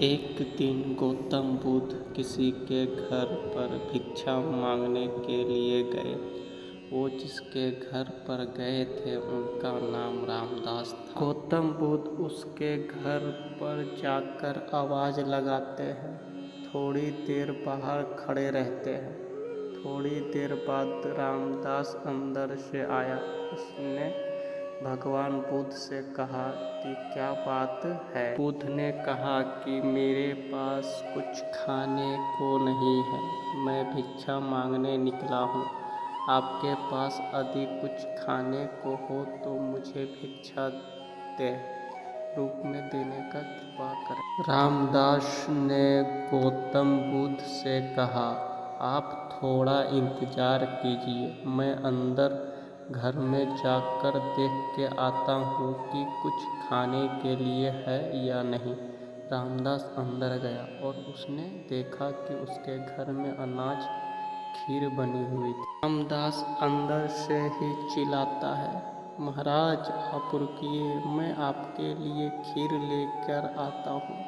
एक दिन गौतम बुद्ध किसी के घर पर भिक्षा मांगने के लिए गए। वो जिसके घर पर गए थे उनका नाम रामदास था। गौतम बुद्ध उसके घर पर जाकर आवाज़ लगाते हैं, थोड़ी देर बाहर खड़े रहते हैं। थोड़ी देर बाद रामदास अंदर से आया। उसने भगवान बुद्ध से कहा कि क्या बात है। बुद्ध ने कहा कि मेरे पास कुछ खाने को नहीं है, मैं भिक्षा मांगने निकला हूँ। आपके पास यदि कुछ खाने को हो तो मुझे भिक्षा दे रूप में देने का कृपा करें। रामदास ने गौतम बुद्ध से कहा, आप थोड़ा इंतजार कीजिए, मैं अंदर घर में जाकर देख के आता हूँ कि कुछ खाने के लिए है या नहीं। रामदास अंदर गया और उसने देखा कि उसके घर में अनाज खीर बनी हुई थी। रामदास अंदर से ही चिल्लाता है, महाराज आप रुकिए, मैं आपके लिए खीर लेकर आता हूँ।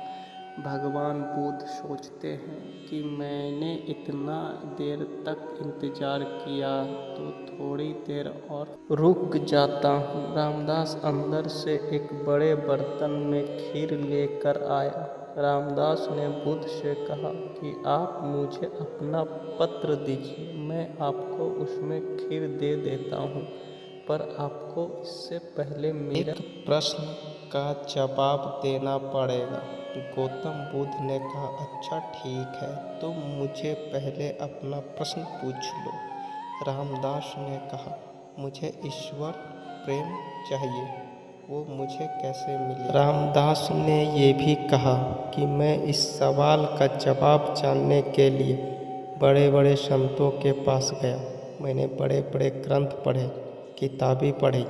भगवान बुद्ध सोचते हैं कि मैंने इतना देर तक इंतजार किया तो थोड़ी देर और रुक जाता हूँ। रामदास अंदर से एक बड़े बर्तन में खीर लेकर आया। रामदास ने बुद्ध से कहा कि आप मुझे अपना पत्र दीजिए, मैं आपको उसमें खीर दे देता हूँ, पर आपको इससे पहले मेरे प्रश्न का जवाब देना पड़ेगा। गौतम बुद्ध ने कहा, अच्छा ठीक है, तुम मुझे पहले अपना प्रश्न पूछ लो। रामदास ने कहा, मुझे ईश्वर प्रेम चाहिए, वो मुझे कैसे मिले। रामदास ने ये भी कहा कि मैं इस सवाल का जवाब जानने के लिए बड़े बड़े संतों के पास गया। मैंने बड़े बड़े ग्रंथ पढ़े, किताबें पढ़ी,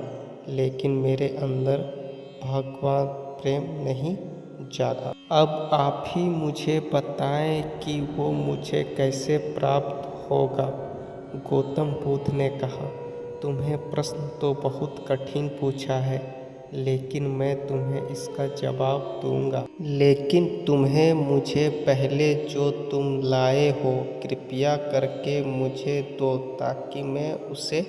लेकिन मेरे अंदर भगवान प्रेम नहीं जागा। अब आप ही मुझे बताएं कि वो मुझे कैसे प्राप्त होगा। गौतम बुद्ध ने कहा, तुम्हें प्रश्न तो बहुत कठिन पूछा है, लेकिन मैं तुम्हें इसका जवाब दूंगा। लेकिन तुम्हें मुझे पहले जो तुम लाए हो कृपया करके मुझे दो, ताकि मैं उसे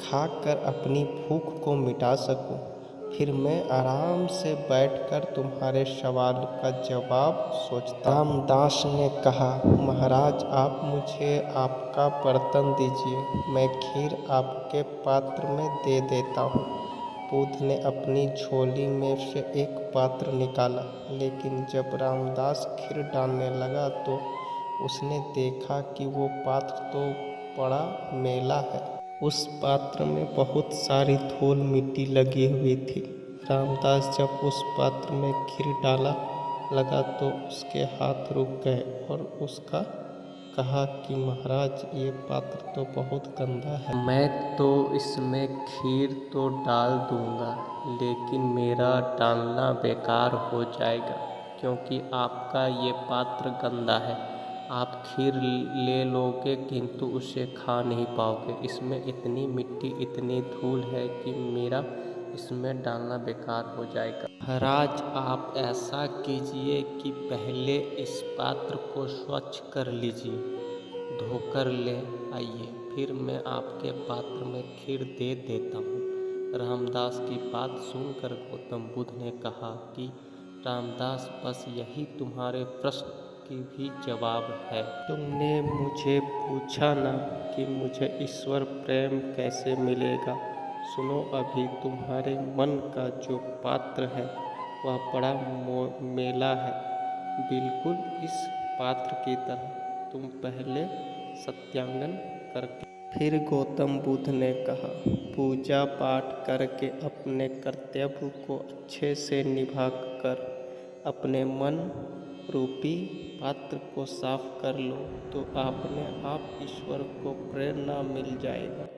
खाकर अपनी भूख को मिटा सकूं। फिर मैं आराम से बैठकर तुम्हारे सवाल का जवाब सोचता। रामदास ने कहा, महाराज आप मुझे आपका बर्तन दीजिए, मैं खीर आपके पात्र में दे देता हूँ। बुद्ध ने अपनी झोली में से एक पात्र निकाला, लेकिन जब रामदास खीर डालने लगा तो उसने देखा कि वो पात्र तो बड़ा मैला है। उस पात्र में बहुत सारी धूल मिट्टी लगी हुई थी। रामदास जब उस पात्र में खीर डाला लगा तो उसके हाथ रुक गए और उसका कहा कि महाराज ये पात्र तो बहुत गंदा है। मैं तो इसमें खीर तो डाल दूंगा, लेकिन मेरा डालना बेकार हो जाएगा, क्योंकि आपका ये पात्र गंदा है। आप खीर ले लोगे किंतु उसे खा नहीं पाओगे। इसमें इतनी मिट्टी इतनी धूल है कि मेरा इसमें डालना बेकार हो जाएगा। महाराज आप ऐसा कीजिए कि पहले इस पात्र को स्वच्छ कर लीजिए, धोकर ले आइए, फिर मैं आपके पात्र में खीर दे देता हूँ। रामदास की बात सुनकर गौतम बुद्ध ने कहा कि रामदास बस यही तुम्हारे प्रश्न की भी जवाब है। तुमने मुझे पूछा ना कि मुझे ईश्वर प्रेम कैसे मिलेगा। सुनो, अभी तुम्हारे मन का जो पात्र है वह बड़ा मैला है, बिल्कुल इस पात्र की तरह। तुम पहले सत्यांगन करके। फिर गौतम बुद्ध ने कहा, पूजा पाठ करके अपने कर्तव्य को अच्छे से निभा कर अपने मन रूपी पात्र को साफ कर लो तो अपने आप ईश्वर को प्रेरणा मिल जाएगा।